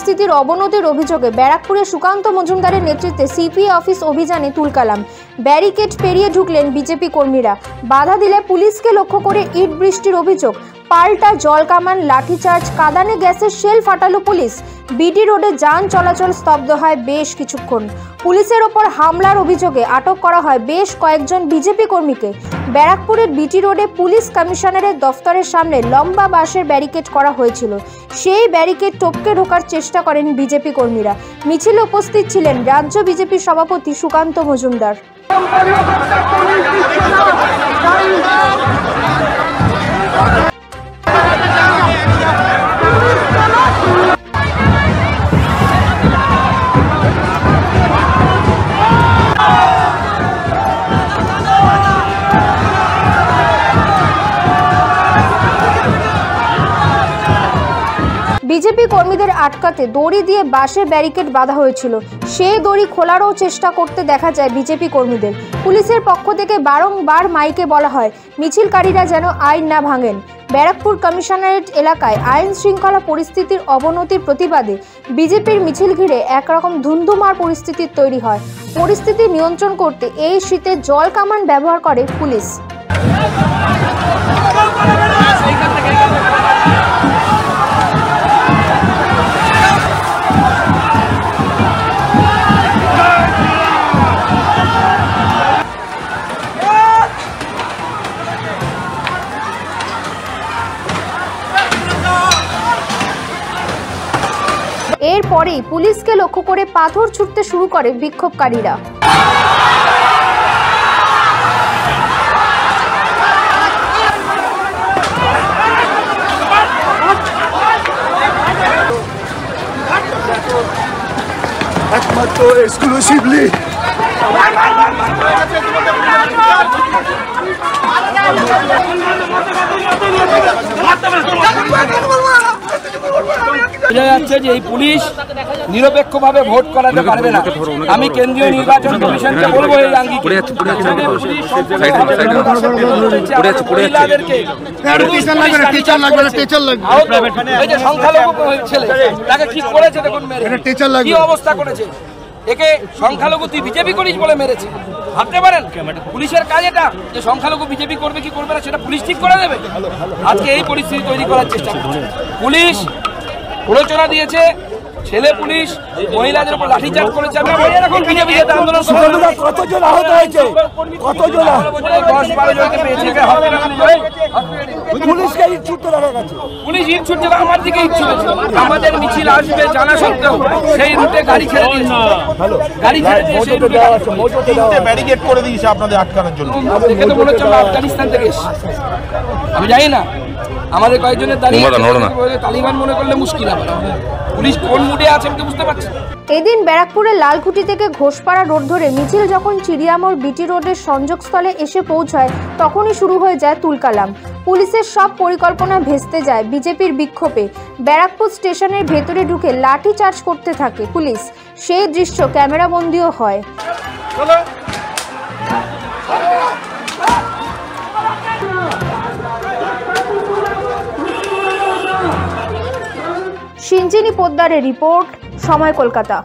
পরিস্থিতির অবনতির অভিযোগে ব্যারাকপুরে সুকান্ত মজুমদারের নেতৃত্বে সিপি অফিস অভিযানে তুলকালাম। ব্যারিকেড পেরিয়ে ঢুকলেন বিজেপি কর্মীরা। বাধা দিলে পুলিশকে লক্ষ্য করে ইট বৃষ্টির অভিযোগ। পাল্টা জল কামান, লাঠিচার্জ, কাঁদানে গ্যাসের শেল ফাটালো পুলিশ। বিডি রোডে যান চলাচল স্তব্ধ হয় বেশ কিছুক্ষণ। পুলিশের ওপর হামলার অভিযোগে আটক করা হয় বেশ কয়েকজন বিজেপি কর্মীকে। ব্যারাকপুরের বিটি রোডে পুলিশ কমিশনারের দফতরের সামনে লম্বা বাঁশের ব্যারিকেড করা হয়েছিল। সেই ব্যারিকেড টপকে ঢোকার চেষ্টা করেন বিজেপি কর্মীরা। মিছিলে উপস্থিত ছিলেন রাজ্য বিজেপি সভাপতি সুকান্ত মজুমদার। বিজেপি কর্মীদের আটকাতে দড়ি দিয়ে বাঁশের ব্যারিকেড বাঁধা হয়েছিল। সেই দড়ি খোলারও চেষ্টা করতে দেখা যায় বিজেপি কর্মীদের। পুলিশের পক্ষ থেকে বারংবার মাইকে বলা হয় মিছিলকারীরা যেন আইন না ভাঙেন। ব্যারাকপুর কমিশনারেট এলাকায় আইন শৃঙ্খলা পরিস্থিতির অবনতির প্রতিবাদে বিজেপির মিছিল ঘিরে একরকম ধুন্ধুমার পরিস্থিতি তৈরি হয়। পরিস্থিতি নিয়ন্ত্রণ করতে এই শীতে জল কামান ব্যবহার করে পুলিশ। এরপরেই পুলিশকে লক্ষ্য করে পাথর ছুঁড়তে শুরু করে বিক্ষোভকারীরা। একমাত্র এক্সক্লুসিভলি বোঝা যাচ্ছে যে এই পুলিশ নিরপেক্ষভাবে ভোট করাতে পারবে না। আমি কেন্দ্রীয় নির্বাচন কমিশনকে বলবো এই সংখ্যালঘু ছেলে তাকে কি করেছে দেখুন, কি অবস্থা করেছে। একে সংখ্যালঘু তুই বিজেপি করিস বলে মেরেছে। ভাবতে পারেন পুলিশের কাজ এটা যে সংখ্যালঘু বিজেপি করবে কি করবে না সেটা পুলিশ ঠিক করে দেবে। আজকে এই পরিস্থিতি তৈরি করার চেষ্টা করছে পুলিশ। প্ররোচনা দিয়েছে, ছেলে পুলিশ মহিলাদের উপর লাঠিচার্জ করেছে। এখন বিজেপি আন্দোলন কতজন আহত হয়েছে, কতজন 10-12 জনকে পেয়েছে। পুলিশকে ইট ছুটতে দেখা গেছে, পুলিশ ইট ছুটছে, আমার দিকে ইট ছুটেছে। আমাদের মিছিল আসবে জানা সত্ত্বেও সেই রুটে গাড়ি ছেড়ে দিয়েছে। গাড়ি ছেড়ে দিয়ে সেই রুটে ব্যারিকেড করে দিয়েছে আপনাদের আটকানোর জন্য। দেখে তো মনে হচ্ছে আমরা আফগানিস্তান থেকে এসেছি। আমি জানি না আমাদের কয়েকজনের দাঁড়িয়ে তালিবান মনে করলে মুশকিল হবে। পুলিশ কোন মুডে আছে আমি তো বুঝতে পারছি। এদিন ব্যারাকপুরের লালকুটি থেকে ঘোষপাড়া রোড ধরে মিছিল যখন চিড়িয়ামোড় বিটি রোডের সংযোগস্থলে এসে পৌঁছায় তখনই শুরু হয়ে যায় তুলকালাম। পুলিশের সব পরিকল্পনা ভেস্তে যায় বিজেপির বিক্ষোভে। ব্যারাকপুর স্টেশনের ভেতরে ঢুকে লাঠি চার্জ করতে থাকে পুলিশ। সেই দৃশ্য ক্যামেরাবন্দিও হয়। সিঞ্জিনী পোদ্দারের রিপোর্ট, সময় কলকাতা।